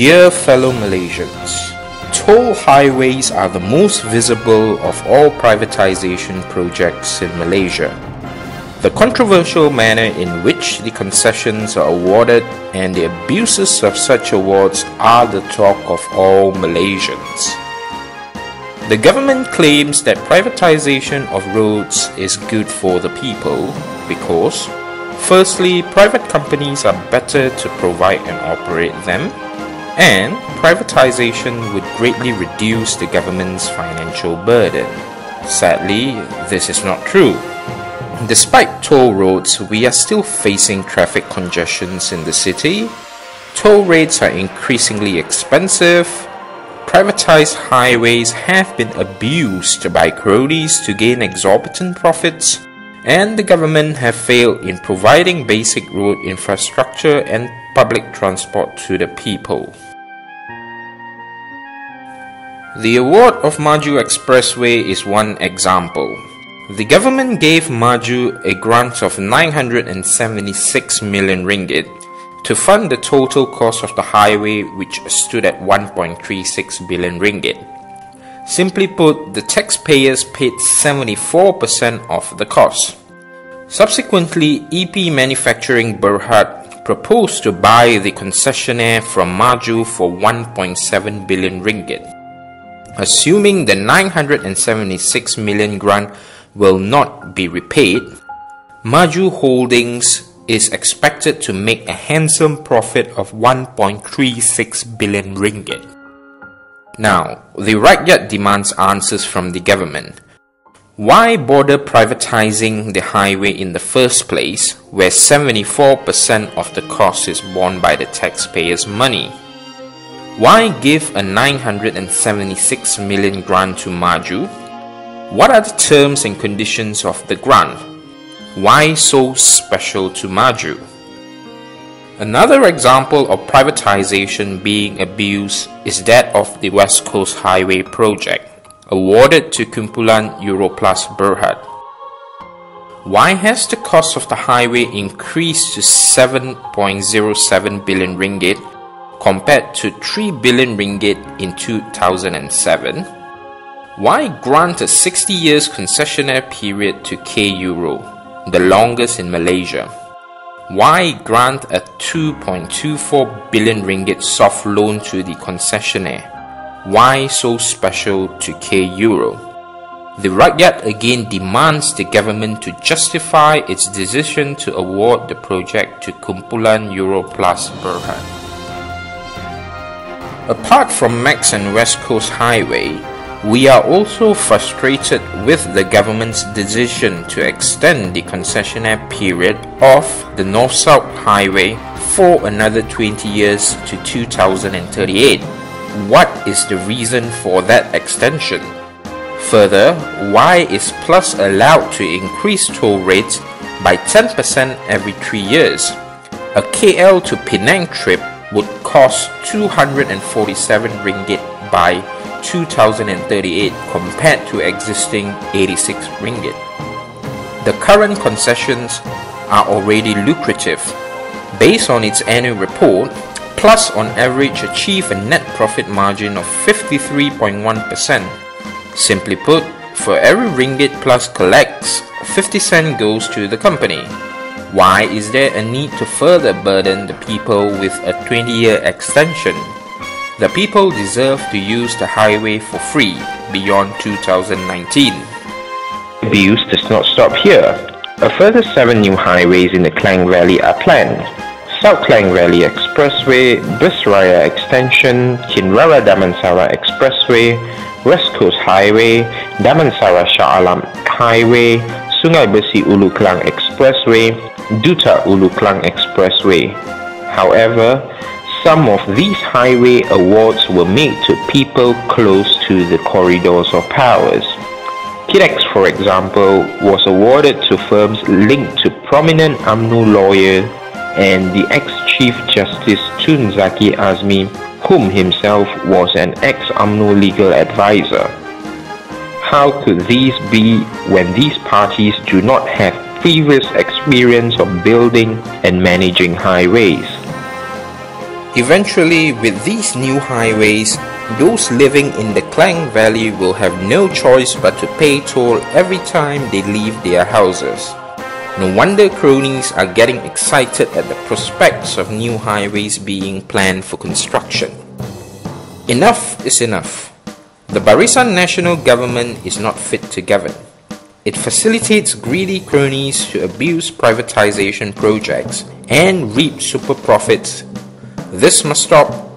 Dear fellow Malaysians, toll highways are the most visible of all privatization projects in Malaysia. The controversial manner in which the concessions are awarded and the abuses of such awards are the talk of all Malaysians. The government claims that privatization of roads is good for the people because, firstly, private companies are better to provide and operate them, and privatization would greatly reduce the government's financial burden. Sadly, this is not true. Despite toll roads, we are still facing traffic congestions in the city. Toll rates are increasingly expensive. Privatized highways have been abused by cronies to gain exorbitant profits, and the government have failed in providing basic road infrastructure and public transport to the people. The award of Maju Expressway is one example. The government gave Maju a grant of 976 million ringgit to fund the total cost of the highway, which stood at 1.36 billion ringgit. Simply put, the taxpayers paid 74% of the cost. Subsequently, EP Manufacturing Berhad proposed to buy the concessionaire from Maju for 1.7 billion ringgit. Assuming the 976 million grant will not be repaid, Maju Holdings is expected to make a handsome profit of 1.36 billion ringgit. Now, the rakyat demands answers from the government. Why bother privatizing the highway in the first place, where 74% of the cost is borne by the taxpayers' money? Why give a 976 million grant to Maju? What are the terms and conditions of the grant? Why so special to Maju? Another example of privatization being abused is that of the West Coast Highway project, awarded to Kumpulan Europlus Berhad. Why has the cost of the highway increased to 7.07 billion ringgit compared to 3 billion ringgit in 2007? Why grant a 60 years concessionaire period to K Euro, the longest in Malaysia? Why grant a 2.24 billion ringgit soft loan to the concessionaire? Why so special to K Euro? The rakyat again demands the government to justify its decision to award the project to Kumpulan Europlus Berhad. Apart from Max and West Coast Highway, we are also frustrated with the government's decision to extend the concessionaire period of the North-South Highway for another 20 years to 2038. What is the reason for that extension? Further, why is Plus allowed to increase toll rates by 10% every 3 years? A KL to Penang trip would cost 247 ringgit by 2038 compared to existing 86 ringgit. The current concessions are already lucrative. Based on its annual report, Plus on average achieve a net profit margin of 53.1%. Simply put, for every ringgit Plus collects, 50 cents goes to the company. Why is there a need to further burden the people with a 20-year extension? The people deserve to use the highway for free beyond 2019. Abuse does not stop here. A further 7 new highways in the Klang Valley are planned. South Klang Valley Expressway, Busraya Extension, Kinrara Damansara Expressway, West Coast Highway, Damansara Shah Alam Highway, Sungai Besi Ulu Klang Expressway, Duta Ulu Klang Expressway. However, some of these highway awards were made to people close to the corridors of powers. KIDEX, for example, was awarded to firms linked to prominent UMNO lawyer and the ex-Chief Justice Tun Zaki Azmi, whom himself was an ex-UMNO legal advisor. How could these be when these parties do not have previous experience of building and managing highways? Eventually, with these new highways, those living in the Klang Valley will have no choice but to pay toll every time they leave their houses. No wonder cronies are getting excited at the prospects of new highways being planned for construction. Enough is enough. The Barisan National Government is not fit to govern. It facilitates greedy cronies to abuse privatization projects and reap super profits. This must stop.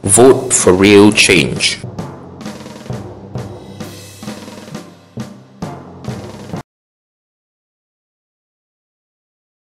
Vote for real change.